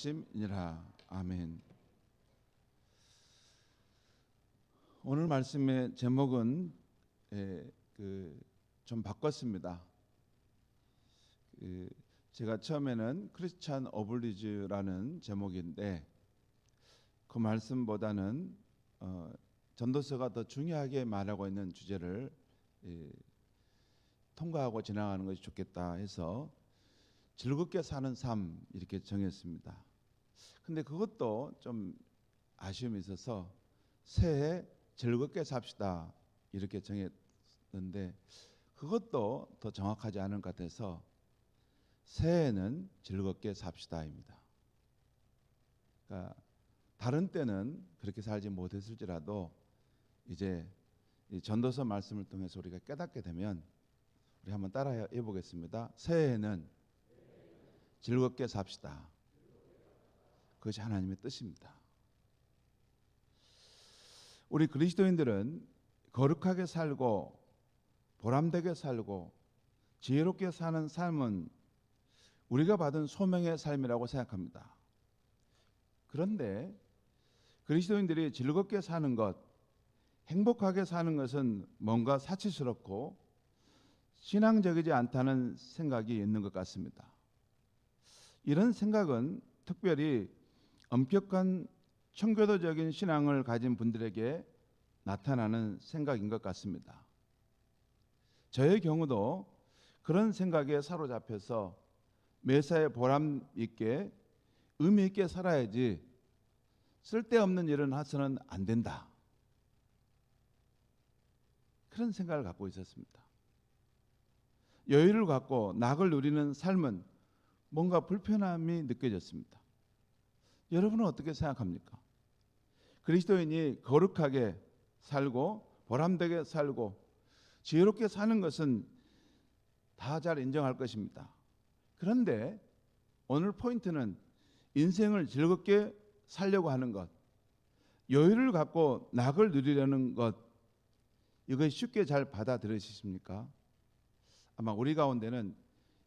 말씀이니라. 아멘. 오늘 말씀의 제목은 좀 바꿨습니다. 제가 처음에는 크리스찬 어블리주라는 제목인데 그 말씀보다는 전도서가 더 중요하게 말하고 있는 주제를 통과하고 지나가는 것이 좋겠다 해서 즐겁게 사는 삶 이렇게 정했습니다. 근데 그것도 좀 아쉬움이 있어서 새해 즐겁게 삽시다 이렇게 정했는데 그것도 더 정확하지 않은 것 같아서 새해는 즐겁게 삽시다입니다. 그러니까 다른 때는 그렇게 살지 못했을지라도 이제 이 전도서 말씀을 통해서 우리가 깨닫게 되면 우리 한번 따라 해보겠습니다. 새해에는 즐겁게 삽시다. 그것이 하나님의 뜻입니다. 우리 그리스도인들은 거룩하게 살고 보람되게 살고 지혜롭게 사는 삶은 우리가 받은 소명의 삶이라고 생각합니다. 그런데 그리스도인들이 즐겁게 사는 것, 행복하게 사는 것은 뭔가 사치스럽고 신앙적이지 않다는 생각이 있는 것 같습니다. 이런 생각은 특별히 엄격한 청교도적인 신앙을 가진 분들에게 나타나는 생각인 것 같습니다. 저의 경우도 그런 생각에 사로잡혀서 매사에 보람 있게 의미 있게 살아야지 쓸데없는 일은 해서는 안 된다. 그런 생각을 갖고 있었습니다. 여유를 갖고 낙을 누리는 삶은 뭔가 불편함이 느껴졌습니다. 여러분은 어떻게 생각합니까? 그리스도인이 거룩하게 살고 보람되게 살고 지혜롭게 사는 것은 다 잘 인정할 것입니다. 그런데 오늘 포인트는 인생을 즐겁게 살려고 하는 것, 여유를 갖고 낙을 누리려는 것, 이것이 쉽게 잘 받아들이십니까? 아마 우리 가운데는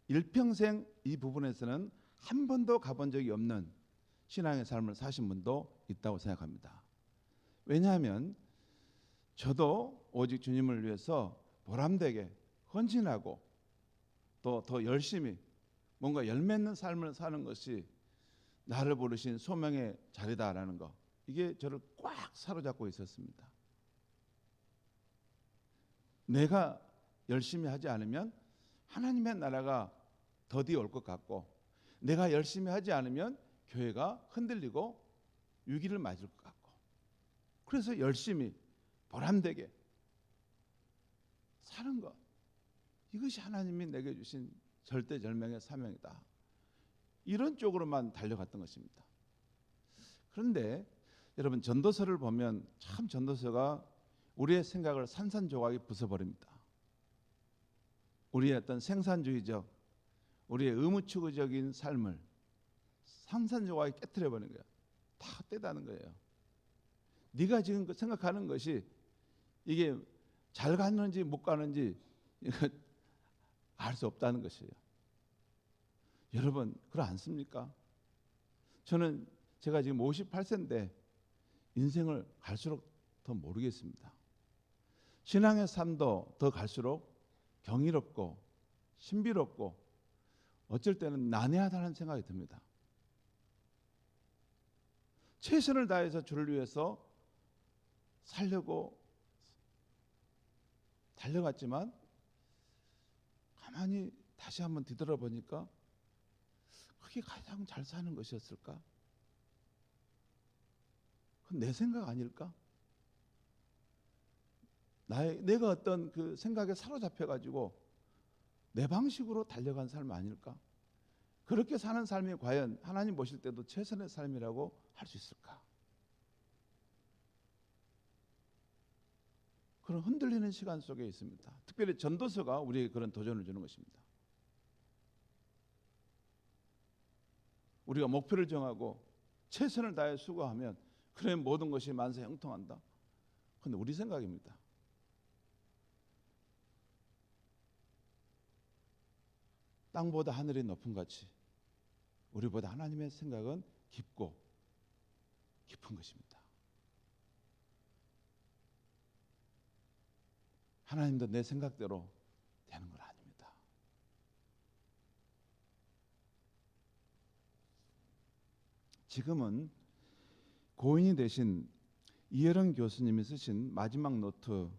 일평생 이 부분에서는 한 번도 가본 적이 없는 신앙의 삶을 사신 분도 있다고 생각합니다. 왜냐하면 저도 오직 주님을 위해서 보람되게 헌신하고 또 더 열심히 뭔가 열매있는 삶을 사는 것이 나를 부르신 소명의 자리다라는 것, 이게 저를 꽉 사로잡고 있었습니다. 내가 열심히 하지 않으면 하나님의 나라가 더디 올 것 같고 내가 열심히 하지 않으면 교회가 흔들리고 위기를 맞을 것 같고 그래서 열심히 보람되게 사는 것, 이것이 하나님이 내게 주신 절대절명의 사명이다. 이런 쪽으로만 달려갔던 것입니다. 그런데 여러분 전도서를 보면 참 전도서가 우리의 생각을 산산조각이 부숴버립니다. 우리의 어떤 생산주의적, 우리의 의무추구적인 삶을 산산조각이 깨트려버리는 거예요. 다 떼다는 거예요. 네가 지금 생각하는 것이 이게 잘 가는지 못 가는지 알 수 없다는 것이에요. 여러분 그렇지 않습니까? 저는 제가 지금 58세인데 인생을 갈수록 더 모르겠습니다. 신앙의 삶도 더 갈수록 경이롭고 신비롭고 어쩔 때는 난해하다는 생각이 듭니다. 최선을 다해서 주를 위해서 살려고 달려갔지만 가만히 다시 한번 뒤돌아보니까 그게 가장 잘 사는 것이었을까? 그건 내 생각 아닐까? 내가 어떤 그 생각에 사로잡혀가지고 내 방식으로 달려간 삶 아닐까? 그렇게 사는 삶이 과연 하나님 보실 때도 최선의 삶이라고 할 수 있을까? 그런 흔들리는 시간 속에 있습니다. 특별히 전도서가 우리에게 그런 도전을 주는 것입니다. 우리가 목표를 정하고 최선을 다해 수고하면 그래 모든 것이 만사 형통한다. 그런데 우리 생각입니다. 땅보다 하늘이 높은 같이 우리보다 하나님의 생각은 깊고 깊은 것입니다. 하나님도 내 생각대로 되는 건 아닙니다. 지금은 고인이 되신 이혜령 교수님이 쓰신 마지막 노트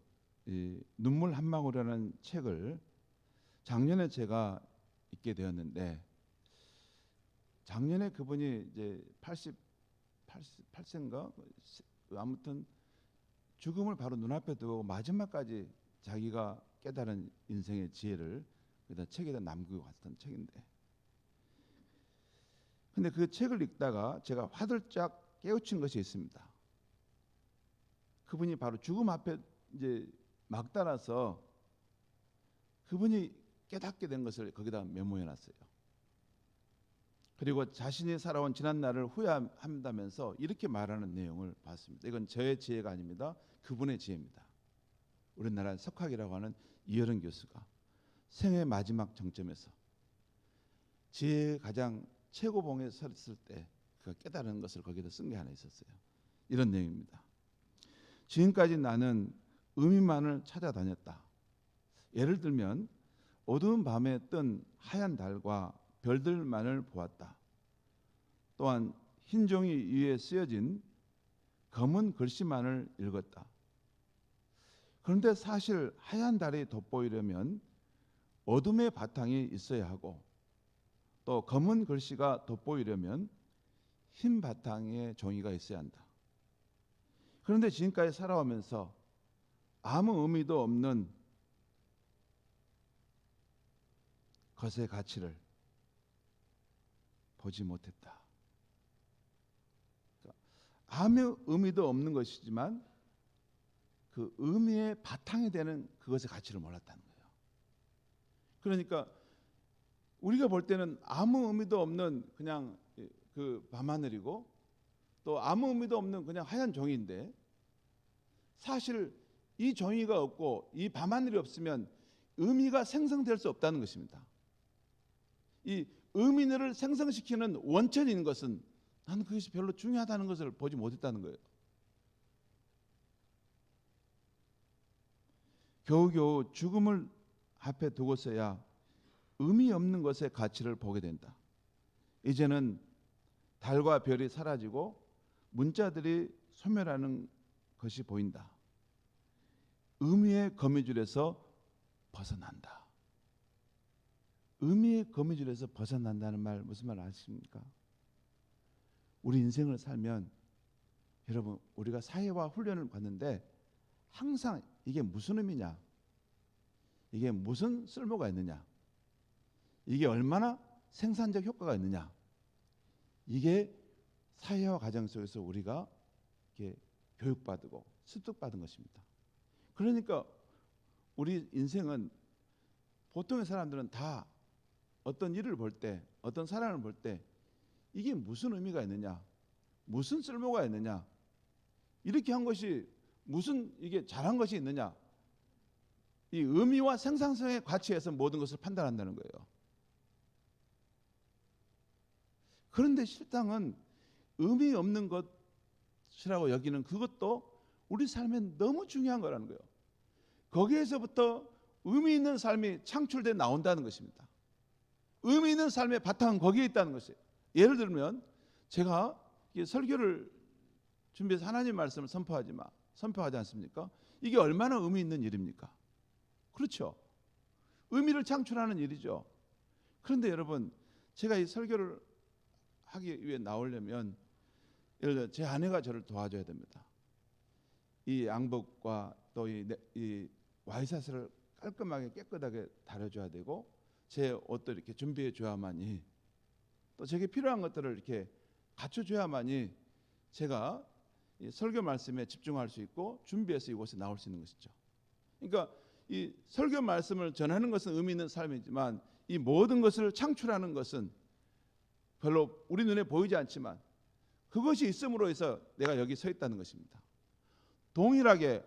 눈물 한 방울이라는 책을 작년에 제가 읽게 되었는데, 작년에 그분이 이제 88세인가 아무튼 죽음을 바로 눈앞에 두고 마지막까지 자기가 깨달은 인생의 지혜를 책에다 남기고 갔던 책인데, 근데 그 책을 읽다가 제가 화들짝 깨우친 것이 있습니다. 그분이 바로 죽음 앞에 이제 막 따라서 그분이 깨닫게 된 것을 거기다 메모해 놨어요. 그리고 자신이 살아온 지난 날을 후회한다면서 이렇게 말하는 내용을 봤습니다. 이건 저의 지혜가 아닙니다. 그분의 지혜입니다. 우리나라 석학이라고 하는 이혜령 교수가 생애 마지막 정점에서 지혜의 가장 최고봉에 섰을 때 그가 깨달은 것을 거기다 쓴 게 하나 있었어요. 이런 내용입니다. 지금까지 나는 의미만을 찾아다녔다. 예를 들면 어두운 밤에 뜬 하얀 달과 별들만을 보았다. 또한 흰 종이 위에 쓰여진 검은 글씨만을 읽었다. 그런데 사실 하얀 달이 돋보이려면 어둠의 바탕이 있어야 하고, 또 검은 글씨가 돋보이려면 흰 바탕의 종이가 있어야 한다. 그런데 지금까지 살아오면서 아무 의미도 없는 것의 가치를 보지 못했다. 그러니까 아무 의미도 없는 것이지만 그 의미의 바탕이 되는 그것의 가치를 몰랐다는 거예요. 그러니까 우리가 볼 때는 아무 의미도 없는 그냥 그 밤하늘이고, 또 아무 의미도 없는 그냥 하얀 종이인데, 사실 이 종이가 없고 이 밤하늘이 없으면 의미가 생성될 수 없다는 것입니다. 이 의미를 생성시키는 원천인 것은 나는 그것이 별로 중요하다는 것을 보지 못했다는 거예요. 겨우겨우 죽음을 앞에 두고서야 의미 없는 것의 가치를 보게 된다. 이제는 달과 별이 사라지고 문자들이 소멸하는 것이 보인다. 의미의 거미줄에서 벗어난다. 의미의 거미줄에서 벗어난다는 말 무슨 말 아십니까? 우리 인생을 살면 여러분, 우리가 사회와 훈련을 받는데 항상 이게 무슨 의미냐, 이게 무슨 쓸모가 있느냐, 이게 얼마나 생산적 효과가 있느냐, 이게 사회와 가정 속에서 우리가 이렇게 교육받고 습득받은 것입니다. 그러니까 우리 인생은, 보통의 사람들은 다 어떤 일을 볼 때, 어떤 사람을 볼 때 이게 무슨 의미가 있느냐, 무슨 쓸모가 있느냐, 이렇게 한 것이 무슨 이게 잘한 것이 있느냐, 이 의미와 생산성의 가치에서 모든 것을 판단한다는 거예요. 그런데 실상은 의미 없는 것이라고 여기는 그것도 우리 삶에 너무 중요한 거라는 거예요. 거기에서부터 의미 있는 삶이 창출돼 나온다는 것입니다. 의미 있는 삶의 바탕은 거기에 있다는 것이에요. 예를 들면 제가 설교를 준비해서 하나님 말씀을 선포하지 않습니까? 이게 얼마나 의미 있는 일입니까? 그렇죠. 의미를 창출하는 일이죠. 그런데 여러분, 제가 이 설교를 하기 위해 나오려면 예를 들어 제 아내가 저를 도와줘야 됩니다. 이 양복과 또 이 와이셔츠를 깔끔하게 깨끗하게 다려줘야 되고, 제 옷도 이렇게 준비해 줘야만이, 또 제게 필요한 것들을 이렇게 갖춰줘야만이 제가 이 설교 말씀에 집중할 수 있고 준비해서 이곳에 나올 수 있는 것이죠. 그러니까 이 설교 말씀을 전하는 것은 의미 있는 삶이지만 이 모든 것을 창출하는 것은 별로 우리 눈에 보이지 않지만 그것이 있음으로 해서 내가 여기 서 있다는 것입니다. 동일하게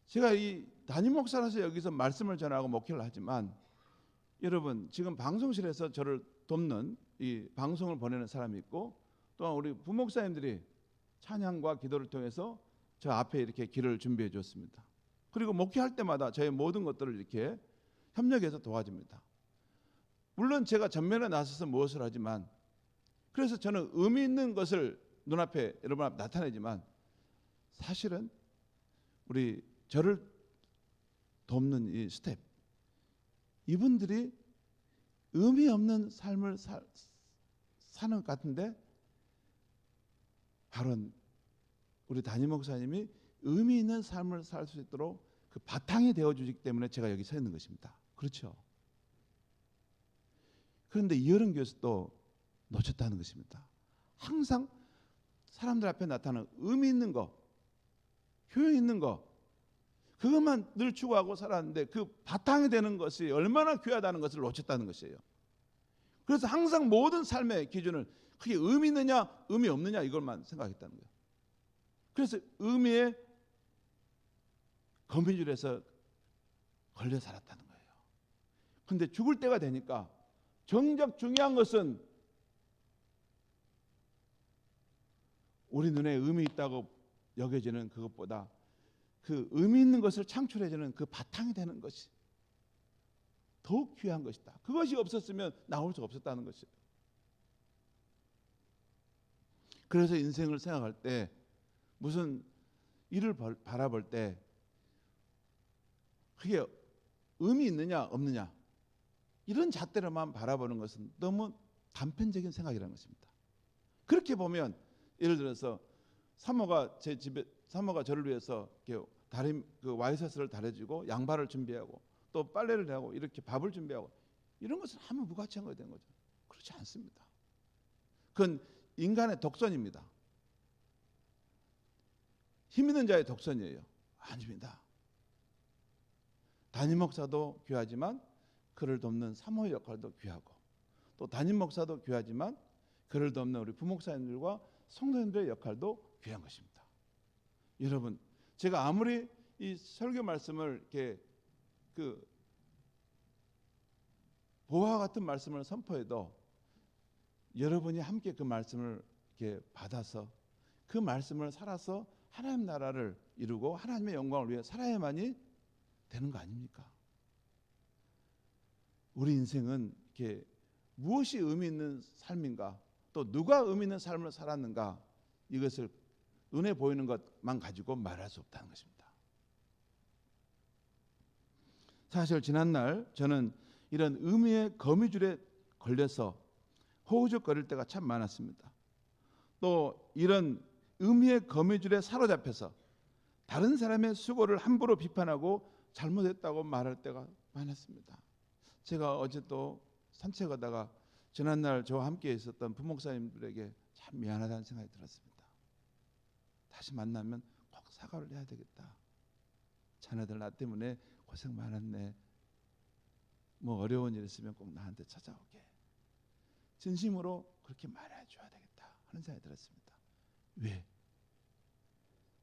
제가 이 담임 목사라서 여기서 말씀을 전하고 목회를 하지만, 여러분 지금 방송실에서 저를 돕는 이 방송을 보내는 사람이 있고, 또한 우리 부목사님들이 찬양과 기도를 통해서 저 앞에 이렇게 길을 준비해 줬습니다. 그리고 목회할 때마다 저의 모든 것들을 이렇게 협력해서 도와줍니다. 물론 제가 전면에 나서서 무엇을 하지만, 그래서 저는 의미 있는 것을 눈앞에 여러분 앞에 나타내지만, 사실은 우리 저를 돕는 이 스텝, 이분들이 의미 없는 삶을 사는 것 같은데, 바로 우리 담임 목사님이 의미 있는 삶을 살 수 있도록 그 바탕이 되어주기 때문에 제가 여기 서 있는 것입니다. 그렇죠? 그런데 이어른 교수도 놓쳤다는 것입니다. 항상 사람들 앞에 나타나는 의미 있는 거, 효용 있는 거, 그것만 늘 추구하고 살았는데 그 바탕이 되는 것이 얼마나 귀하다는 것을 놓쳤다는 것이에요. 그래서 항상 모든 삶의 기준을 그게 의미 있느냐 의미 없느냐 이걸만 생각했다는 거예요. 그래서 의미의 거미줄에서 걸려 살았다는 거예요. 그런데 죽을 때가 되니까 정작 중요한 것은 우리 눈에 의미 있다고 여겨지는 그것보다 그 의미 있는 것을 창출해주는 그 바탕이 되는 것이 더욱 귀한 것이다. 그것이 없었으면 나올 수가 없었다는 것이에요. 그래서 인생을 생각할 때 무슨 일을 바라볼 때 그게 의미 있느냐 없느냐 이런 잣대로만 바라보는 것은 너무 단편적인 생각이라는 것입니다. 그렇게 보면 예를 들어서 사모가 제 집에 사모가 저를 위해서 다림 그 와이셔츠를 다려주고 양말을 준비하고 또 빨래를 하고 이렇게 밥을 준비하고 이런 것은 아무 무가치한 것이 된 거죠. 그렇지 않습니다. 그건 인간의 독선입니다. 힘 있는 자의 독선이에요. 아닙니다. 담임 목사도 귀하지만 그를 돕는 사모의 역할도 귀하고, 또 담임 목사도 귀하지만 그를 돕는 우리 부목사님들과 성도님들의 역할도 귀한 것입니다. 여러분, 제가 아무리 이 설교 말씀을 이렇게 그 보화 같은 말씀을 선포해도 여러분이 함께 그 말씀을 이렇게 받아서 그 말씀을 살아서 하나님 나라를 이루고 하나님의 영광을 위해 살아야만이 되는 거 아닙니까? 우리 인생은 이렇게 무엇이 의미 있는 삶인가, 또 누가 의미 있는 삶을 살았는가, 이것을 눈에 보이는 것만 가지고 말할 수 없다는 것입니다. 사실 지난날 저는 이런 의미의 거미줄에 걸려서 호우적거릴 때가 참 많았습니다. 또 이런 의미의 거미줄에 사로잡혀서 다른 사람의 수고를 함부로 비판하고 잘못했다고 말할 때가 많았습니다. 제가 어제 또 산책하다가 지난날 저와 함께 있었던 부목사님들에게 참 미안하다는 생각이 들었습니다. 다시 만나면 꼭 사과를 해야 되겠다. 자네들 나 때문에 고생 많았네. 뭐 어려운 일 있으면 꼭 나한테 찾아오게. 진심으로 그렇게 말해줘야 되겠다 하는 생각이 들었습니다. 왜?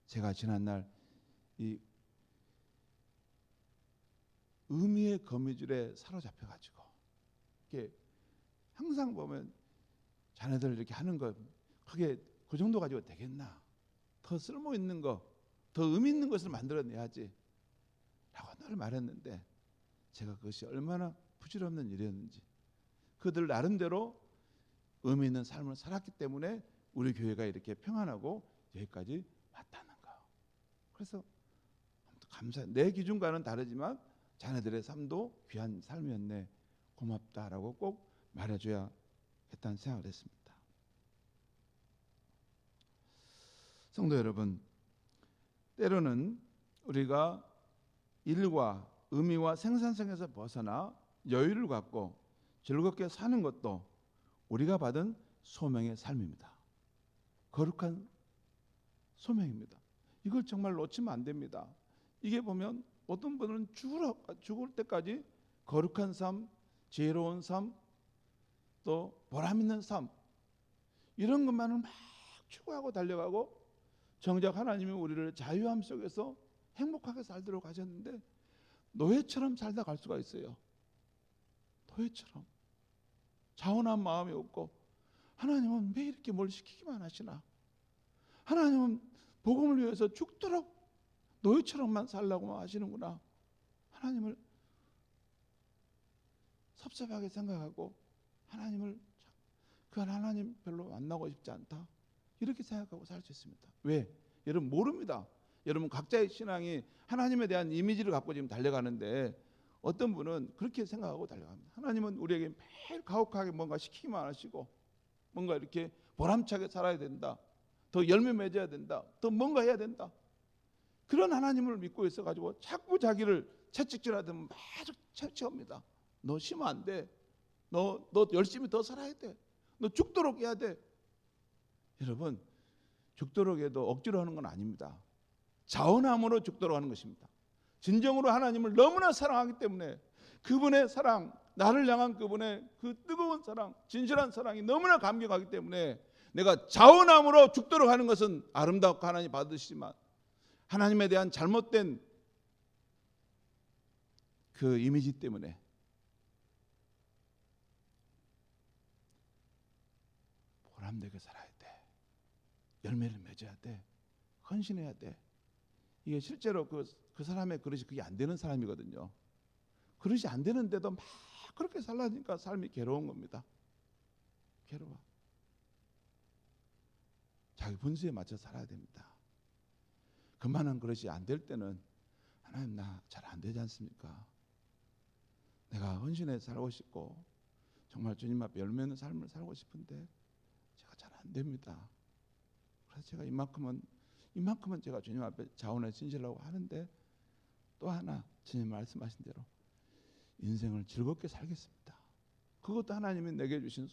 제가 지난날 이 의미의 거미줄에 사로잡혀가지고 이렇게 항상 보면 자네들 이렇게 하는 거 그게 그 정도 가지고 되겠나? 더 쓸모 있는 거, 더 의미 있는 것을 만들어내야지 라고 늘 말했는데, 제가 그것이 얼마나 부질없는 일이었는지, 그들 나름대로 의미 있는 삶을 살았기 때문에 우리 교회가 이렇게 평안하고 여기까지 왔다는 거. 그래서 감사해. 내 기준과는 다르지만 자네들의 삶도 귀한 삶이었네. 고맙다라고 꼭 말해줘야겠다는 생각을 했습니다. 성도 여러분, 때로는 우리가 일과 의미와 생산성에서 벗어나 여유를 갖고 즐겁게 사는 것도 우리가 받은 소명의 삶입니다. 거룩한 소명입니다. 이걸 정말 놓치면 안 됩니다. 이게 보면 어떤 분은 죽을 때까지 거룩한 삶, 지혜로운 삶, 또 보람 있는 삶, 이런 것만을 막 추구하고 달려가고 정작 하나님이 우리를 자유함 속에서 행복하게 살도록 하셨는데 노예처럼 살다 갈 수가 있어요. 노예처럼 자원한 마음이 없고 하나님은 왜 이렇게 뭘 시키기만 하시나? 하나님은 복음을 위해서 죽도록 노예처럼만 살라고만 하시는구나. 하나님을 섭섭하게 생각하고 하나님을 그 하나님 별로 만나고 싶지 않다. 이렇게 생각하고 살 수 있습니다. 왜? 여러분 모릅니다. 여러분 각자의 신앙이 하나님에 대한 이미지를 갖고 지금 달려가는데 어떤 분은 그렇게 생각하고 달려갑니다. 하나님은 우리에게 매일 가혹하게 뭔가 시키기만 하시고 뭔가 이렇게 보람차게 살아야 된다. 더 열매 맺어야 된다. 더 뭔가 해야 된다. 그런 하나님을 믿고 있어가지고 자꾸 자기를 채찍질하듯 계속 채찍합니다. 너 쉬면 안 돼. 너 열심히 더 살아야 돼. 너 죽도록 해야 돼. 여러분 죽도록 해도 억지로 하는 건 아닙니다. 자원함으로 죽도록 하는 것입니다. 진정으로 하나님을 너무나 사랑하기 때문에 그분의 사랑, 나를 향한 그분의 그 뜨거운 사랑, 진실한 사랑이 너무나 감격하기 때문에 내가 자원함으로 죽도록 하는 것은 아름답고 하나님 받으시지만 하나님에 대한 잘못된 그 이미지 때문에 보람되게 살아야 돼. 열매를 맺어야 돼. 헌신해야 돼. 이게 실제로 그 사람의 그릇이 그게 안 되는 사람이거든요. 그릇이 안 되는데도 막 그렇게 살라니까 삶이 괴로운 겁니다. 괴로워. 자기 분수에 맞춰 살아야 됩니다. 그만한 그릇이 안 될 때는 하나님 나 잘 안 되지 않습니까? 내가 헌신해 살고 싶고 정말 주님 앞에 열매 있는 삶을 살고 싶은데 제가 잘 안 됩니다. 그래서 제가 이만큼은 제가 주님 앞에 자원해 진실하고 하는데 또 하나 주님 말씀하신 대로 인생을 즐겁게 살겠습니다. 그것도 하나님이 내게 주신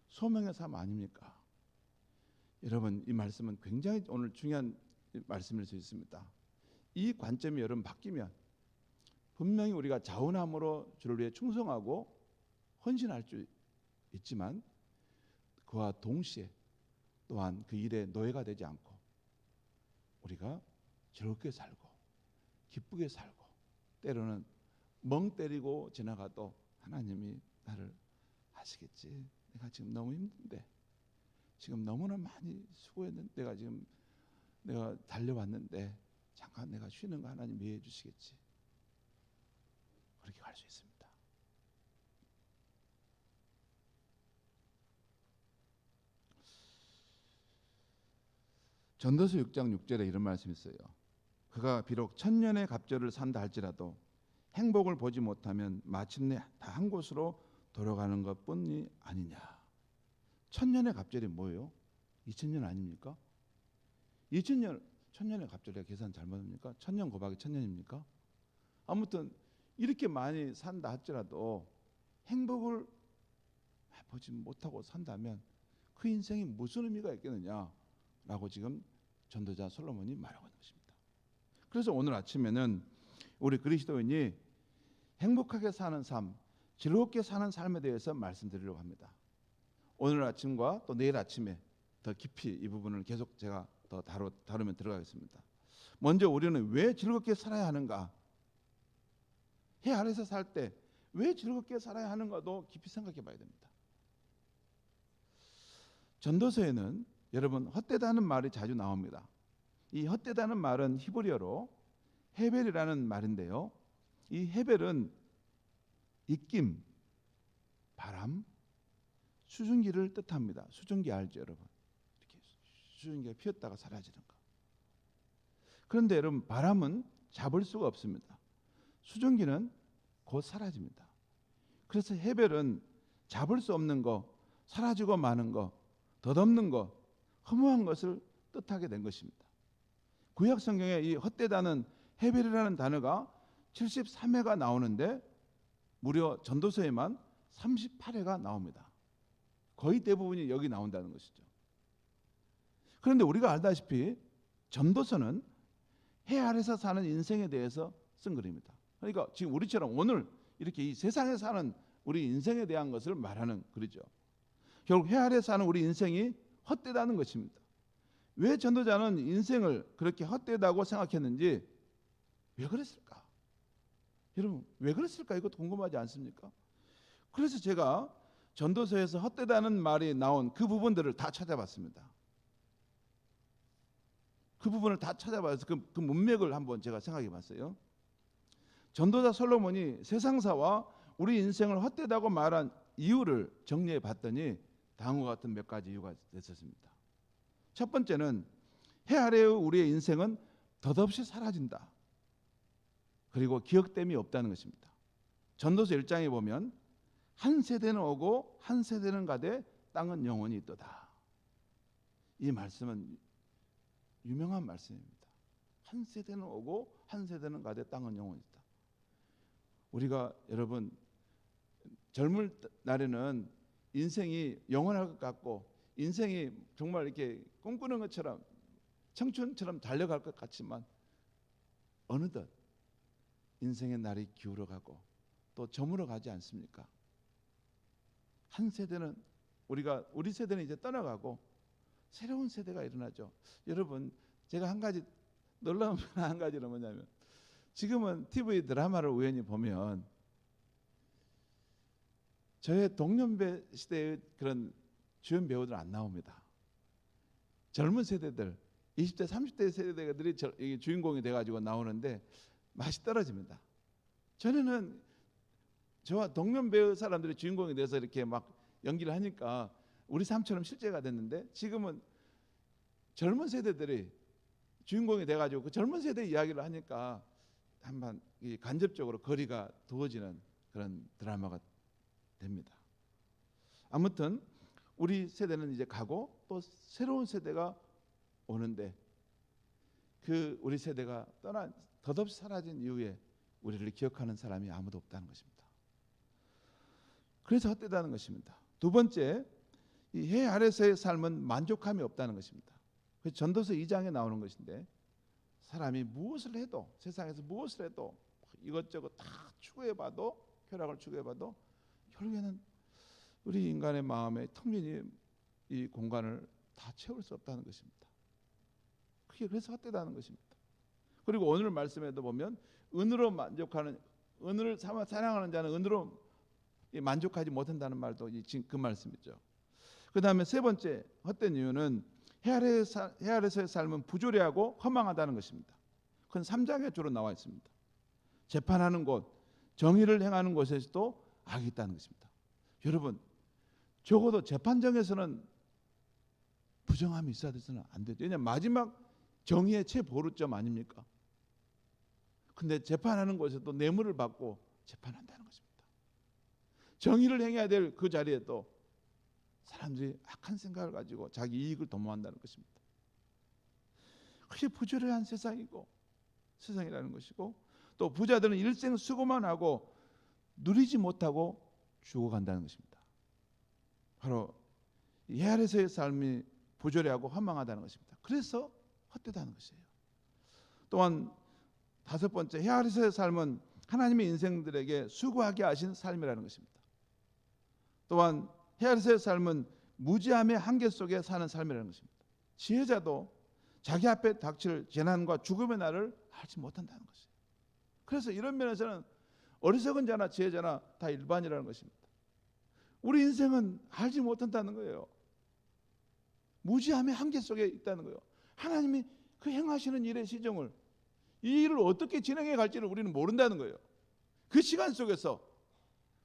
소명의 삶 아닙니까? 여러분 이 말씀은 굉장히 오늘 중요한 말씀일 수 있습니다. 이 관점이 여러분 바뀌면 분명히 우리가 자원함으로 주를 위해 충성하고 헌신할 수 있지만 그와 동시에 또한 그 일에 노예가 되지 않고 우리가 즐겁게 살고 기쁘게 살고 때로는 멍 때리고 지나가도 하나님이 나를 아시겠지. 내가 지금 너무 힘든데 지금 너무나 많이 수고했는데 내가 달려왔는데 잠깐 내가 쉬는 거 하나님 이해해 주시겠지. 그렇게 갈 수 있습니다. 전도서 6장 6절에 이런 말씀이 있어요. 그가 비록 천년의 갑절을 산다 할지라도 행복을 보지 못하면 마침내 다 한 곳으로 돌아가는 것뿐이 아니냐. 천년의 갑절이 뭐예요? 2000년 아닙니까? 천년의 갑절이 계산 잘못합니까? 천년 곱하기 천년입니까? 아무튼 이렇게 많이 산다 할지라도 행복을 보지 못하고 산다면 그 인생이 무슨 의미가 있겠느냐라고 지금 전도자 솔로몬이 말하고 있는 것입니다. 그래서 오늘 아침에는 우리 그리스도인이 행복하게 사는 삶, 즐겁게 사는 삶에 대해서 말씀드리려고 합니다. 오늘 아침과 또 내일 아침에 더 깊이 이 부분을 계속 제가 더 다루면 들어가겠습니다. 먼저 우리는 왜 즐겁게 살아야 하는가? 해 아래서 살 때 왜 즐겁게 살아야 하는가도 깊이 생각해 봐야 됩니다. 전도서에는 여러분 헛되다는 말이 자주 나옵니다. 이 헛되다는 말은 히브리어로 헤벨이라는 말인데요. 이 헤벨은 입김, 바람, 수증기를 뜻합니다. 수증기 알죠, 여러분? 이렇게 수증기가 피었다가 사라지는 거. 그런데 여러분 바람은 잡을 수가 없습니다. 수증기는 곧 사라집니다. 그래서 헤벨은 잡을 수 없는 거, 사라지고 마는 거, 덧없는 거, 허무한 것을 뜻하게 된 것입니다. 구약 성경에 이 헛되다는 헤벨이라는 단어가 73회가 나오는데 무려 전도서에만 38회가 나옵니다. 거의 대부분이 여기 나온다는 것이죠. 그런데 우리가 알다시피 전도서는 해 아래서 사는 인생에 대해서 쓴 글입니다. 그러니까 지금 우리처럼 오늘 이렇게 이 세상에 사는 우리 인생에 대한 것을 말하는 글이죠. 결국 해 아래 사는 우리 인생이 헛되다는 것입니다. 왜 전도자는 인생을 그렇게 헛되다고 생각했는지 왜 그랬을까? 여러분 왜 그랬을까? 이것도 궁금하지 않습니까? 그래서 제가 전도서에서 헛되다는 말이 나온 그 부분들을 다 찾아봤습니다. 그 부분을 다 찾아봐서 그 문맥을 한번 제가 생각해 봤어요. 전도자 솔로몬이 세상사와 우리 인생을 헛되다고 말한 이유를 정리해 봤더니 다음과 같은 몇 가지 이유가 있었습니다. 첫 번째는 해 아래의 우리의 인생은 덧없이 사라진다. 그리고 기억됨이 없다는 것입니다. 전도서 1장에 보면 한 세대는 오고 한 세대는 가되 땅은 영원히 있도다. 이 말씀은 유명한 말씀입니다. 한 세대는 오고 한 세대는 가되 땅은 영원히 있다. 우리가 여러분 젊을 날에는 인생이 영원할 것 같고 인생이 정말 이렇게 꿈꾸는 것처럼 청춘처럼 달려갈 것 같지만 어느덧 인생의 날이 기울어가고 또 저물어 가지 않습니까? 한 세대는 우리 세대는 이제 떠나가고 새로운 세대가 일어나죠. 여러분 제가 한 가지 놀라운 변화 한 가지는 뭐냐면 지금은 TV 드라마를 우연히 보면 저의 동년배 시대의 그런 주연 배우들 안 나옵니다. 젊은 세대들 20대 30대 세대들이 주인공이 돼가지고 나오는데 맛이 떨어집니다. 전에는 저와 동년배 사람들이 주인공이 돼서 이렇게 막 연기를 하니까 우리 삶처럼 실제가 됐는데 지금은 젊은 세대들이 주인공이 돼가지고 그 젊은 세대 이야기를 하니까 한번 간접적으로 거리가 두어지는 그런 드라마가 됩니다. 아무튼 우리 세대는 이제 가고 또 새로운 세대가 오는데 그 우리 세대가 덧없이 사라진 이후에 우리를 기억하는 사람이 아무도 없다는 것입니다. 그래서 헛되다는 것입니다. 두 번째, 이 해 아래서의 삶은 만족함이 없다는 것입니다. 그래서 전도서 2장에 나오는 것인데 사람이 무엇을 해도 세상에서 무엇을 해도 이것저것 다 추구해봐도 쾌락을 추구해봐도 결국에는 우리 인간의 마음에 텅 빈 이 공간을 다 채울 수 없다는 것입니다. 그게 그래서 헛되다는 것입니다. 그리고 오늘 말씀에도 보면 은으로 만족하는 은을 사랑하는 자는 은으로 만족하지 못한다는 말도 지금 그 말씀이죠. 그 다음에 세 번째 헛된 이유는 해 아래서의 삶은 부조리하고 허망하다는 것입니다. 그건 3장에 주로 나와 있습니다. 재판하는 곳, 정의를 행하는 곳에서도 악이 있다는 것입니다. 여러분 적어도 재판정에서는 부정함이 있어야 돼서는 안 되죠. 왜냐하면 마지막 정의의 최보루점 아닙니까? 근데 재판하는 곳에도 뇌물을 받고 재판한다는 것입니다. 정의를 행해야 될 그 자리에도 사람들이 악한 생각을 가지고 자기 이익을 도모한다는 것입니다. 그게 부조리한 세상이라는 것이고 또 부자들은 일생 수고만 하고 누리지 못하고 죽어간다는 것입니다. 바로 해 아래서의 삶이 부조리하고 허망하다는 것입니다. 그래서 헛되다는 것이에요. 또한 다섯 번째, 해 아래서의 삶은 하나님의 인생들에게 수고하게 하신 삶이라는 것입니다. 또한 해 아래서의 삶은 무지함의 한계 속에 사는 삶이라는 것입니다. 지혜자도 자기 앞에 닥칠 재난과 죽음의 날을 알지 못한다는 것이에요. 그래서 이런 면에서는 어리석은 자나 지혜자나 다 일반이라는 것입니다. 우리 인생은 알지 못한다는 거예요. 무지함의 한계 속에 있다는 거예요. 하나님이 그 행하시는 일의 시정을 이 일을 어떻게 진행해 갈지를 우리는 모른다는 거예요. 그 시간 속에서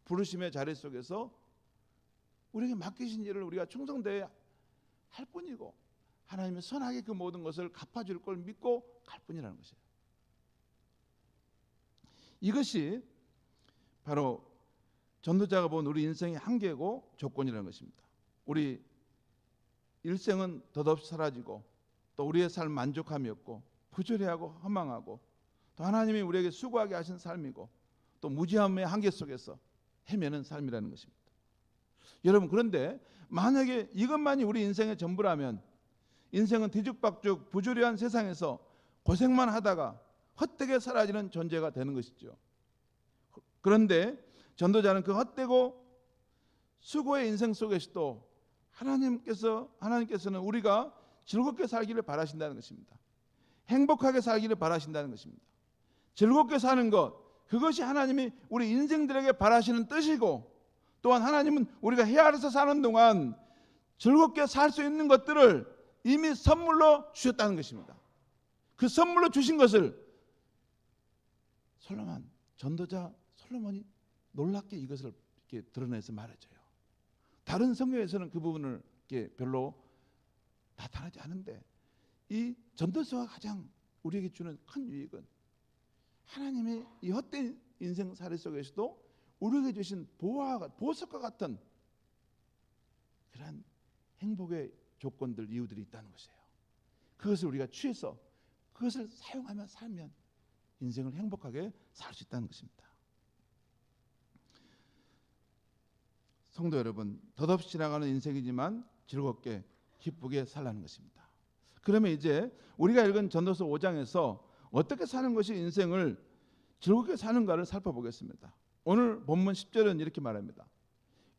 부르심의 자리 속에서 우리에게 맡기신 일을 우리가 충성되어야 할 뿐이고 하나님이 선하게 그 모든 것을 갚아줄 걸 믿고 갈 뿐이라는 것이에요. 이것이 바로 전도자가 본 우리 인생의 한계고 조건이라는 것입니다. 우리 일생은 덧없이 사라지고 또 우리의 삶 만족함이 없고 부조리하고 허망하고 또 하나님이 우리에게 수고하게 하신 삶이고 또 무지함의 한계 속에서 헤매는 삶이라는 것입니다. 여러분 그런데 만약에 이것만이 우리 인생의 전부라면 인생은 뒤죽박죽 부조리한 세상에서 고생만 하다가 헛되게 사라지는 존재가 되는 것이죠. 그런데 전도자는 그 헛되고 수고의 인생 속에서도 하나님께서는 우리가 즐겁게 살기를 바라신다는 것입니다. 행복하게 살기를 바라신다는 것입니다. 즐겁게 사는 것, 그것이 하나님이 우리 인생들에게 바라시는 뜻이고 또한 하나님은 우리가 해 아래서 사는 동안 즐겁게 살 수 있는 것들을 이미 선물로 주셨다는 것입니다. 그 선물로 주신 것을 전도자 솔로몬이 놀랍게 이것을 이렇게 드러내서 말해줘요. 다른 성경에서는 그 부분을 이렇게 별로 나타나지 않은데, 이 전도서가 가장 우리에게 주는 큰 유익은 하나님의 이 헛된 인생살이 속에서도 우리에게 주신 보석과 같은 그런 행복의 조건들, 이유들이 있다는 것이에요. 그것을 우리가 취해서 그것을 사용하며 살면 인생을 행복하게 살 수 있다는 것입니다. 성도 여러분, 덧없이 지나가는 인생이지만 즐겁게 기쁘게 살라는 것입니다. 그러면 이제 우리가 읽은 전도서 5장에서 어떻게 사는 것이 인생을 즐겁게 사는가를 살펴보겠습니다. 오늘 본문 10절은 이렇게 말합니다.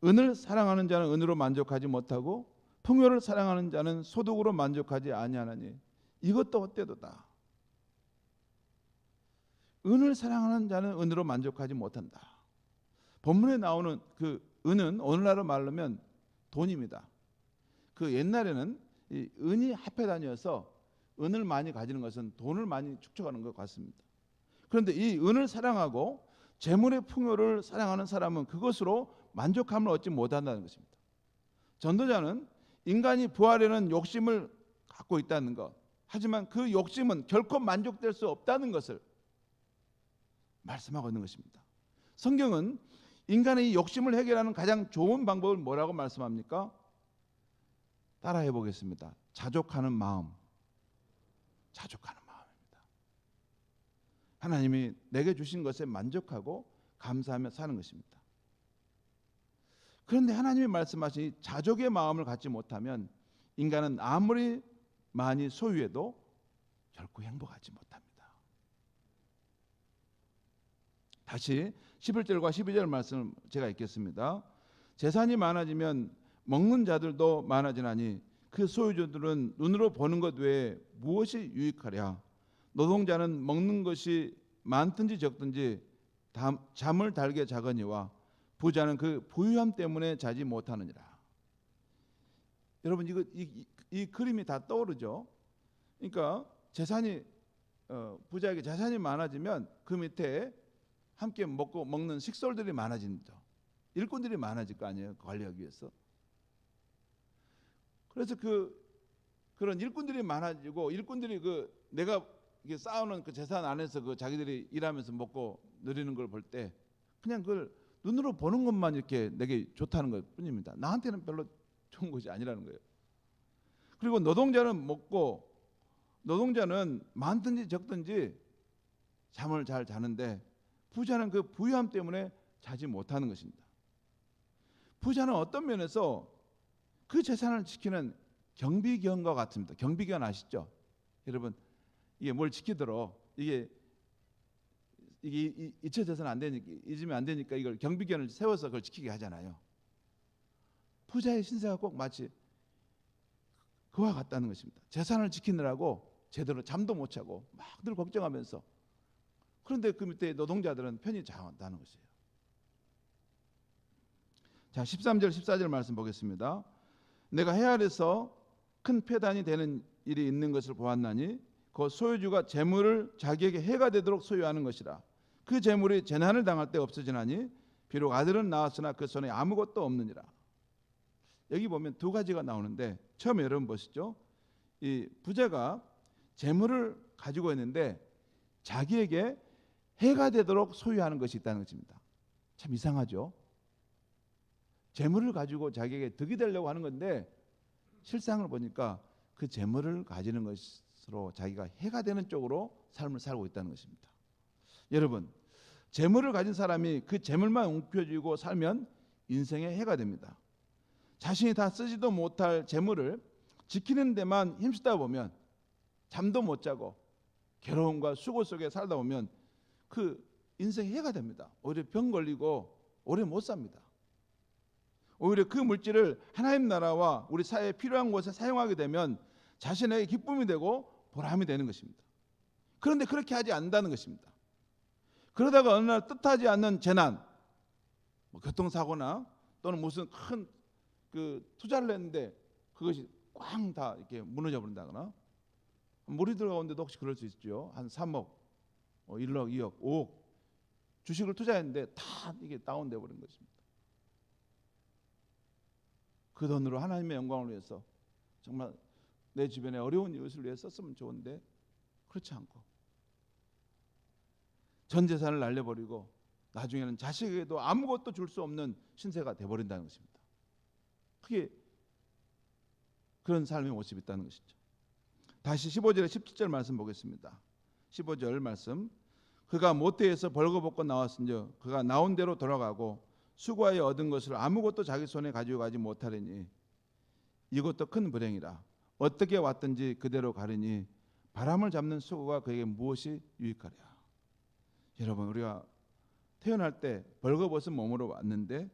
은을 사랑하는 자는 은으로 만족하지 못하고 풍요를 사랑하는 자는 소득으로 만족하지 아니하나니 이것도 헛되도다. 은을 사랑하는 자는 은으로 만족하지 못한다. 본문에 나오는 그 은은 오늘날로 말하면 돈입니다. 그 옛날에는 이 은이 합해 다녀서 은을 많이 가지는 것은 돈을 많이 축적하는 것 같습니다. 그런데 이 은을 사랑하고 재물의 풍요를 사랑하는 사람은 그것으로 만족함을 얻지 못한다는 것입니다. 전도자는 인간이 부활에는 욕심을 갖고 있다는 것, 하지만 그 욕심은 결코 만족될 수 없다는 것을 말씀하고 있는 것입니다. 성경은 인간의 이 욕심을 해결하는 가장 좋은 방법을 뭐라고 말씀합니까? 따라해 보겠습니다. 자족하는 마음. 자족하는 마음입니다. 하나님이 내게 주신 것에 만족하고 감사하며 사는 것입니다. 그런데 하나님이 말씀하신 이 자족의 마음을 갖지 못하면 인간은 아무리 많이 소유해도 결코 행복하지 못합니다. 다시 11절과 12절 말씀을 제가 읽겠습니다. 재산이 많아지면 먹는 자들도 많아지나니 그 소유주들은 눈으로 보는 것 외에 무엇이 유익하랴. 노동자는 먹는 것이 많든지 적든지 잠을 달게 자거니와 부자는 그 부유함 때문에 자지 못하느니라. 여러분 이 그림이 다 떠오르죠. 그러니까 부자에게 재산이 많아지면 그 밑에 함께 먹고 먹는 식솔들이 많아진다. 일꾼들이 많아질 거 아니에요, 관리하기 위해서. 그래서 그런 일꾼들이 많아지고 일꾼들이 내가 이게 쌓아놓은 그 재산 안에서 자기들이 일하면서 먹고 누리는 걸 볼 때 그냥 그걸 눈으로 보는 것만 이렇게 내게 좋다는 것 뿐입니다. 나한테는 별로 좋은 것이 아니라는 거예요. 그리고 노동자는 많든지 적든지 잠을 잘 자는데 부자는 그 부유함 때문에 자지 못하는 것입니다. 부자는 어떤 면에서 그 재산을 지키는 경비견과 같습니다. 경비견 아시죠? 여러분, 이게 뭘 지키도록 이게 잊혀져서는 안 되니까, 잊으면 안 되니까 이걸 경비견을 세워서 그걸 지키게 하잖아요. 부자의 신세가 꼭 마치 그와 같다는 것입니다. 재산을 지키느라고 제대로 잠도 못 자고 막 늘 걱정하면서, 그런데 그 밑에 노동자들은 편히 자다는 것이에요. 자, 13절 14절 말씀 보겠습니다. 내가 해 아래서 큰 폐단이 되는 일이 있는 것을 보았나니 그 소유주가 재물을 자기에게 해가 되도록 소유하는 것이라. 그 재물이 재난을 당할 때 없어지나니 비록 아들은 낳았으나 그 손에 아무것도 없느니라. 여기 보면 두 가지가 나오는데, 처음에 여러분 보시죠. 이 부자가 재물을 가지고 있는데 자기에게 해가 되도록 소유하는 것이 있다는 것입니다. 참 이상하죠. 재물을 가지고 자기에게 득이 되려고 하는 건데 실상을 보니까 그 재물을 가지는 것으로 자기가 해가 되는 쪽으로 삶을 살고 있다는 것입니다. 여러분, 재물을 가진 사람이 그 재물만 움켜쥐고 살면 인생에 해가 됩니다. 자신이 다 쓰지도 못할 재물을 지키는 데만 힘쓰다 보면 잠도 못 자고 괴로움과 수고 속에 살다 보면 그 인생에 해가 됩니다. 오히려 병 걸리고 오래 못 삽니다. 오히려 그 물질을 하나님 나라와 우리 사회에 필요한 곳에 사용하게 되면 자신에게 기쁨이 되고 보람이 되는 것입니다. 그런데 그렇게 하지 않는다는 것입니다. 그러다가 어느 날 뜻하지 않는 재난, 교통사고나 또는 무슨 큰 그 투자를 했는데 그것이 꽝 다 이렇게 무너져 버린다거나, 무리들 가운데도 혹시 그럴 수 있죠. 한 3억, 1억, 2억, 5억 주식을 투자했는데 다 이게 다운돼 버린 것입니다. 그 돈으로 하나님의 영광을 위해서 정말 내 주변에 어려운 이웃을 위해 썼으면 좋은데 그렇지 않고 전 재산을 날려버리고 나중에는 자식에게도 아무것도 줄 수 없는 신세가 돼버린다는 것입니다. 그게 그런 삶의 모습이 있다는 것이죠. 다시 15절에 17절 말씀 보겠습니다. 15절 말씀. 그가 모태에서 벌거벗고 나왔은즉 그가 나온 대로 돌아가고 수고하여 얻은 것을 아무것도 자기 손에 가지고 가지 못하리니 이것도 큰 불행이라. 어떻게 왔든지 그대로 가리니 바람을 잡는 수고가 그에게 무엇이 유익하랴. 여러분, 우리가 태어날 때 벌거벗은 몸으로 왔는데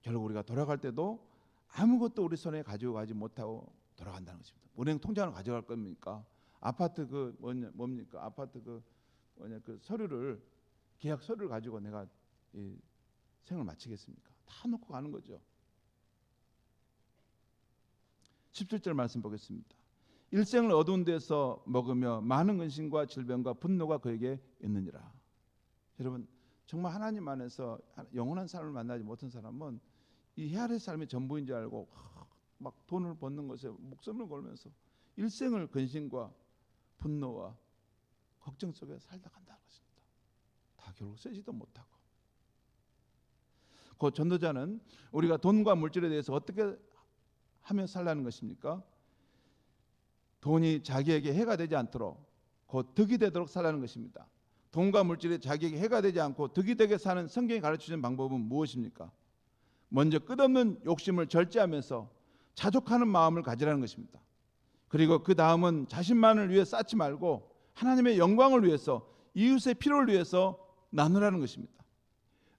결국 우리가 돌아갈 때도 아무것도 우리 손에 가지고 가지 못하고 돌아간다는 것입니다. 은행 통장을 가져갈 겁니까? 아파트 그 뭡니까? 아파트 그 서류를, 계약 서류를 가지고 내가 이 생을 마치겠습니까? 다 놓고 가는 거죠. 17절 말씀 보겠습니다. 일생을 어두운 데서 먹으며 많은 근심과 질병과 분노가 그에게 있느니라. 여러분, 정말 하나님 안에서 영원한 삶을 만나지 못한 사람은 이 헤아릴 삶이 전부인 줄 알고 막 돈을 버는 것에 목숨을 걸면서 일생을 근심과 분노와 걱정 속에 살다 간다는 것입니다. 다 결국 쓰지도 못하고. 그 전도자는 우리가 돈과 물질에 대해서 어떻게 하며 살라는 것입니까? 돈이 자기에게 해가 되지 않도록 곧 득이 되도록 살라는 것입니다. 돈과 물질이 자기에게 해가 되지 않고 득이 되게 사는 성경이 가르치는 방법은 무엇입니까? 먼저 끝없는 욕심을 절제하면서 자족하는 마음을 가지라는 것입니다. 그리고 그 다음은 자신만을 위해 쌓지 말고 하나님의 영광을 위해서, 이웃의 필요를 위해서 나누라는 것입니다.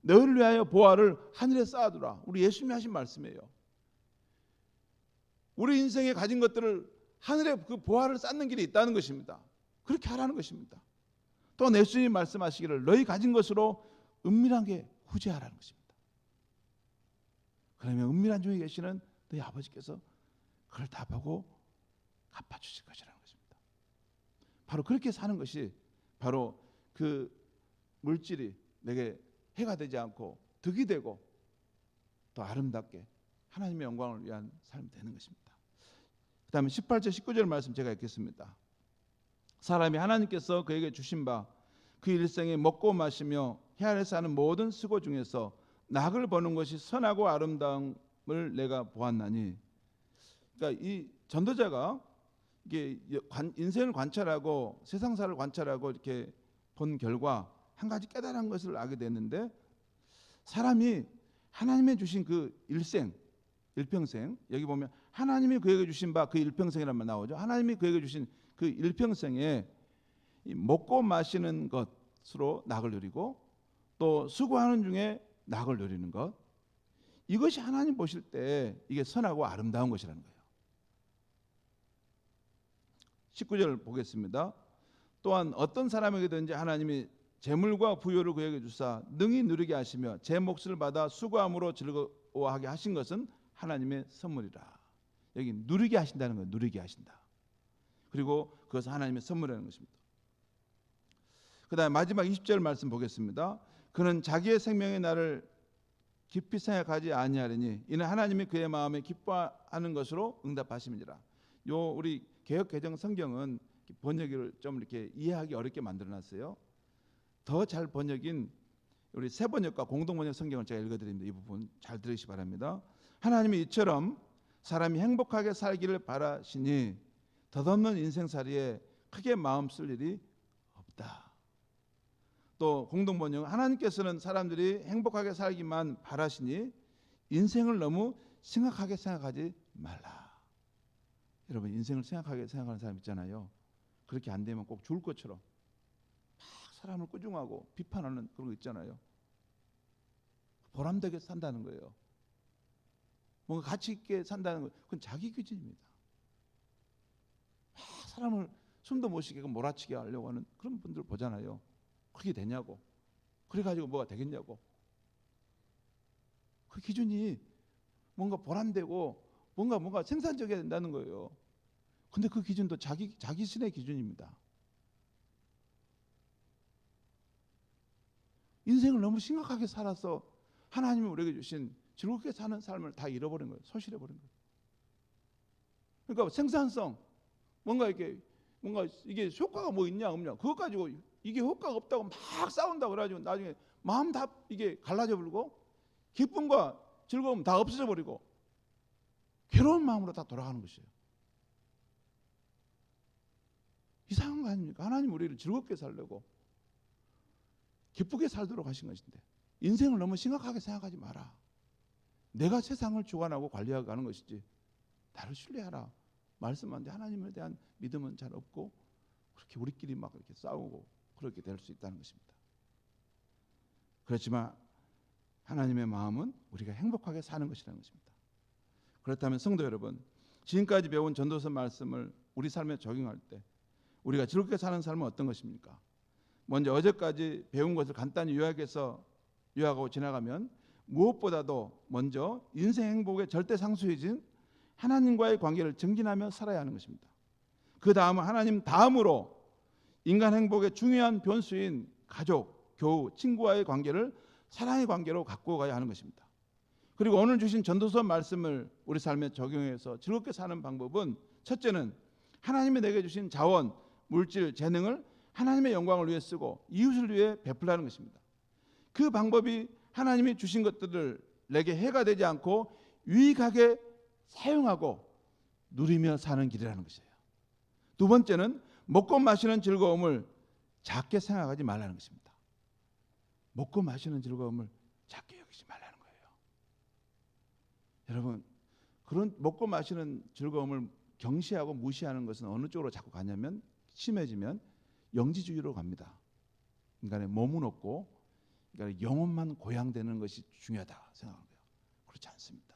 너를 위하여 보화를 하늘에 쌓아두라. 우리 예수님이 하신 말씀이에요. 우리 인생에 가진 것들을 하늘에 그 보화를 쌓는 길이 있다는 것입니다. 그렇게 하라는 것입니다. 또 예수님이 말씀하시기를 너희 가진 것으로 은밀하게 후재하라는 것입니다. 그러면 은밀한 중에 계시는 너희 아버지께서 그걸 다 보고 갚아주실 것이라는 것입니다. 바로 그렇게 사는 것이 바로 그 물질이 내게 해가 되지 않고 득이 되고 또 아름답게 하나님의 영광을 위한 삶이 되는 것입니다. 그 다음에 18절 19절 말씀 제가 읽겠습니다. 사람이 하나님께서 그에게 주신 바 그 일생에 먹고 마시며 헤아려서 하는 모든 수고 중에서 낙을 버는 것이 선하고 아름다움을 내가 보았나니. 그러니까 이 전도자가 이게 인생을 관찰하고 세상사를 관찰하고 이렇게 본 결과 한 가지 깨달은 것을 알게 됐는데, 사람이 하나님의 주신 그 일평생, 여기 보면 하나님이 그에게 주신 바 그 일평생이란 말 나오죠. 하나님이 그에게 주신 그 일평생에 이 먹고 마시는 것으로 낙을 누리고 또 수고하는 중에 낙을 누리는 것, 이것이 하나님 보실 때 이게 선하고 아름다운 것이라는 거예요. 19절 보겠습니다. 또한 어떤 사람에게든지 하나님이 재물과 부요를 그에게 주사 능히 누리게 하시며 제 몫을 받아 수고함으로 즐거워하게 하신 것은 하나님의 선물이라. 여기 누리게 하신다는 거예요. 누리게 하신다. 그리고 그것은 하나님의 선물이라는 것입니다. 그 다음에 마지막 20절 말씀 보겠습니다. 그는 자기의 생명의 날을 깊이 생각하지 아니하리니 이는 하나님이 그의 마음에 기뻐하는 것으로 응답하심이니라. 요 우리 개역 개정 성경은 번역을 좀 이렇게 이해하기 어렵게 만들어놨어요. 더 잘 번역인 우리 새 번역과 공동 번역 성경을 제가 읽어드립니다. 이 부분 잘 들으시기 바랍니다. 하나님이 이처럼 사람이 행복하게 살기를 바라시니 덧없는 인생살이에 크게 마음 쓸 일이 없다. 또 공동 번역, 하나님께서는 사람들이 행복하게 살기만 바라시니 인생을 너무 심각하게 생각하지 말라. 여러분, 인생을 심각하게 생각하는 사람 있잖아요. 그렇게 안 되면 꼭 죽을 것처럼 막 사람을 꾸중하고 비판하는 그런 거 있잖아요. 보람되게 산다는 거예요. 뭔가 가치 있게 산다는 거, 그건 자기 기준입니다. 막 사람을 숨도 못 쉬게 몰아치게 하려고 하는 그런 분들 보잖아요. 그게 되냐고. 그래가지고 뭐가 되겠냐고. 그 기준이 뭔가 보람되고 뭔가 생산적이어야 된다는 거예요. 근데 그 기준도 자기 신의 기준입니다. 인생을 너무 심각하게 살아서 하나님이 우리에게 주신 즐겁게 사는 삶을 다 잃어버린 거예요. 소실해버린 거예요. 그러니까 생산성, 뭔가 이게 효과가 뭐 있냐 없냐, 그것 가지고 이게 효과가 없다고 막 싸운다고 그래가지고 나중에 마음 다 이게 갈라져 버리고 기쁨과 즐거움 다 없어져 버리고 괴로운 마음으로 다 돌아가는 것이에요. 이상한 거 아닙니까? 하나님 우리를 즐겁게 살려고 기쁘게 살도록 하신 것인데 인생을 너무 심각하게 생각하지 마라. 내가 세상을 주관하고 관리하고 가는 것이지 나를 신뢰하라 말씀하는데 하나님에 대한 믿음은 잘 없고 그렇게 우리끼리 막 이렇게 싸우고 그렇게 될 수 있다는 것입니다. 그렇지만 하나님의 마음은 우리가 행복하게 사는 것이라는 것입니다. 그렇다면 성도 여러분, 지금까지 배운 전도서 말씀을 우리 삶에 적용할 때 우리가 즐겁게 사는 삶은 어떤 것입니까? 먼저 어제까지 배운 것을 간단히 요약하고 지나가면 무엇보다도 먼저 인생 행복의 절대 상수이신 하나님과의 관계를 증진하며 살아야 하는 것입니다. 그 다음은 하나님 다음으로 인간 행복의 중요한 변수인 가족, 교우, 친구와의 관계를 사랑의 관계로 갖고 가야 하는 것입니다. 그리고 오늘 주신 전도서 말씀을 우리 삶에 적용해서 즐겁게 사는 방법은 첫째는 하나님이 내게 주신 자원, 물질, 재능을 하나님의 영광을 위해 쓰고 이웃을 위해 베풀라는 것입니다. 그 방법이 하나님이 주신 것들을 내게 해가 되지 않고 유익하게 사용하고 누리며 사는 길이라는 것이에요. 두 번째는 먹고 마시는 즐거움을 작게 생각하지 말라는 것입니다. 먹고 마시는 즐거움을 작게 여기지 말라는 거예요. 여러분, 그런 먹고 마시는 즐거움을 경시하고 무시하는 것은 어느 쪽으로 자꾸 가냐면 심해지면 영지주의로 갑니다. 인간의 몸은 없고 그러니까 영혼만 고양되는 것이 중요하다 생각하는 거예요. 그렇지 않습니다.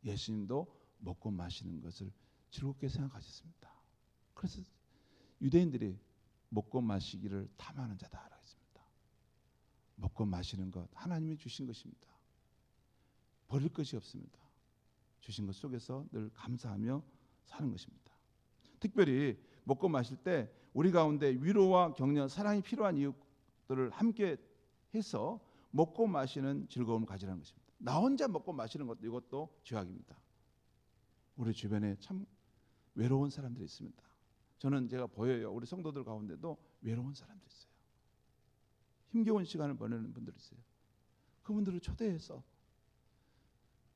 예수님도 먹고 마시는 것을 즐겁게 생각하셨습니다. 그래서 유대인들이 먹고 마시기를 탐하는 자다라고 했습니다. 먹고 마시는 것 하나님이 주신 것입니다. 버릴 것이 없습니다. 주신 것 속에서 늘 감사하며 사는 것입니다. 특별히 먹고 마실 때 우리 가운데 위로와 격려, 사랑이 필요한 이웃들을 함께 해서 먹고 마시는 즐거움을 가지라는 것입니다. 나 혼자 먹고 마시는 것도 이것도 죄악입니다. 우리 주변에 참 외로운 사람들이 있습니다. 저는 제가 보여요. 우리 성도들 가운데도 외로운 사람들이 있어요. 힘겨운 시간을 보내는 분들이 있어요. 그분들을 초대해서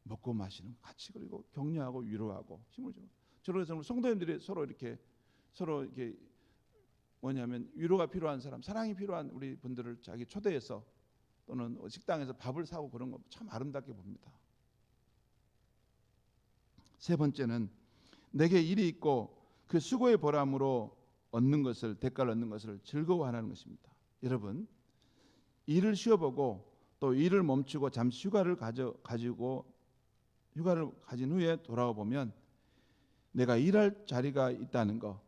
먹고 마시는 같이 그리고 격려하고 위로하고 힘을 주고 저런 성도님들이 서로 이렇게 뭐냐면 위로가 필요한 사람, 사랑이 필요한 우리 분들을 자기 초대해서 또는 식당에서 밥을 사고 그런 거 참 아름답게 봅니다. 세 번째는 내게 일이 있고 그 수고의 보람으로 얻는 것을 대가를 얻는 것을 즐거워하는 것입니다. 여러분, 일을 쉬어보고 또 일을 멈추고 잠시 휴가를 가진 후에 돌아와 보면 내가 일할 자리가 있다는 것,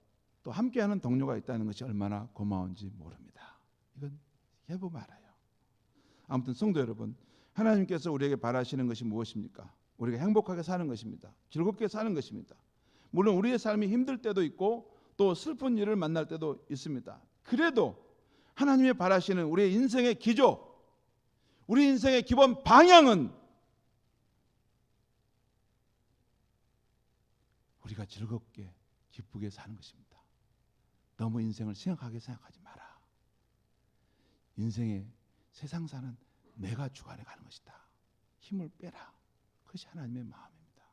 또 함께하는 동료가 있다는 것이 얼마나 고마운지 모릅니다. 이건 해보면 알아요. 아무튼 성도 여러분, 하나님께서 우리에게 바라시는 것이 무엇입니까? 우리가 행복하게 사는 것입니다. 즐겁게 사는 것입니다. 물론 우리의 삶이 힘들 때도 있고 또 슬픈 일을 만날 때도 있습니다. 그래도 하나님의 바라시는 우리의 인생의 기조, 우리 인생의 기본 방향은 우리가 즐겁게 기쁘게 사는 것입니다. 너무 인생을 심각하게 생각하지 마라. 인생의 세상 사는 내가 주관해 가는 것이다. 힘을 빼라. 그것이 하나님의 마음입니다.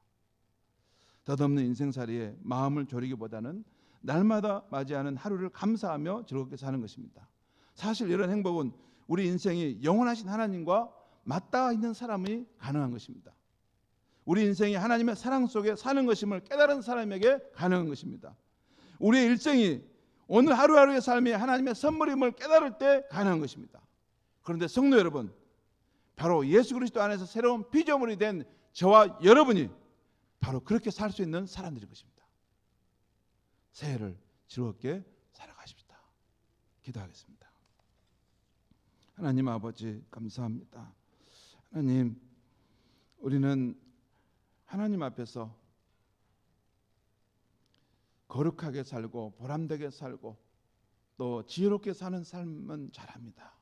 덧없는 인생살이에 마음을 졸이기보다는 날마다 맞이하는 하루를 감사하며 즐겁게 사는 것입니다. 사실 이런 행복은 우리 인생이 영원하신 하나님과 맞닿아 있는 사람이 가능한 것입니다. 우리 인생이 하나님의 사랑 속에 사는 것임을 깨달은 사람에게 가능한 것입니다. 우리의 일생이 오늘 하루하루의 삶이 하나님의 선물임을 깨달을 때 가능한 것입니다. 그런데 성도 여러분, 바로 예수 그리스도 안에서 새로운 피조물이 된 저와 여러분이 바로 그렇게 살 수 있는 사람들인 것입니다. 새해를 즐겁게 살아가십시다. 기도하겠습니다. 하나님 아버지 감사합니다. 하나님, 우리는 하나님 앞에서 거룩하게 살고 보람되게 살고 또 지혜롭게 사는 삶은 잘합니다.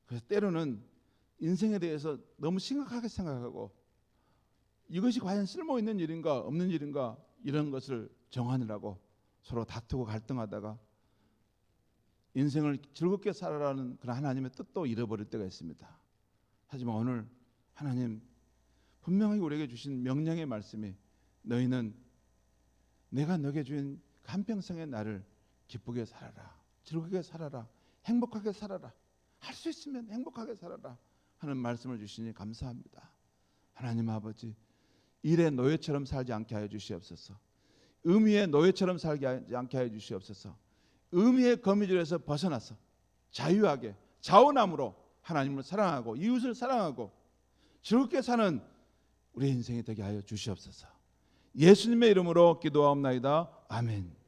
그래서 때로는 인생에 대해서 너무 심각하게 생각하고 이것이 과연 쓸모 있는 일인가 없는 일인가 이런 것을 정하느라고 서로 다투고 갈등하다가 인생을 즐겁게 살아라는 그런 하나님의 뜻도 잃어버릴 때가 있습니다. 하지만 오늘 하나님 분명히 우리에게 주신 명령의 말씀이 너희는 내가 너에게 준 한평생의 나를 기쁘게 살아라, 즐겁게 살아라, 행복하게 살아라, 할 수 있으면 행복하게 살아라 하는 말씀을 주시니 감사합니다. 하나님 아버지, 일의 노예처럼 살지 않게 하여 주시옵소서. 의미의 노예처럼 살지 않게 하여 주시옵소서. 의미의 거미줄에서 벗어나서 자유하게 자원함으로 하나님을 사랑하고 이웃을 사랑하고 즐겁게 사는 우리의 인생이 되게 하여 주시옵소서. 예수님의 이름으로 기도하옵나이다. 아멘.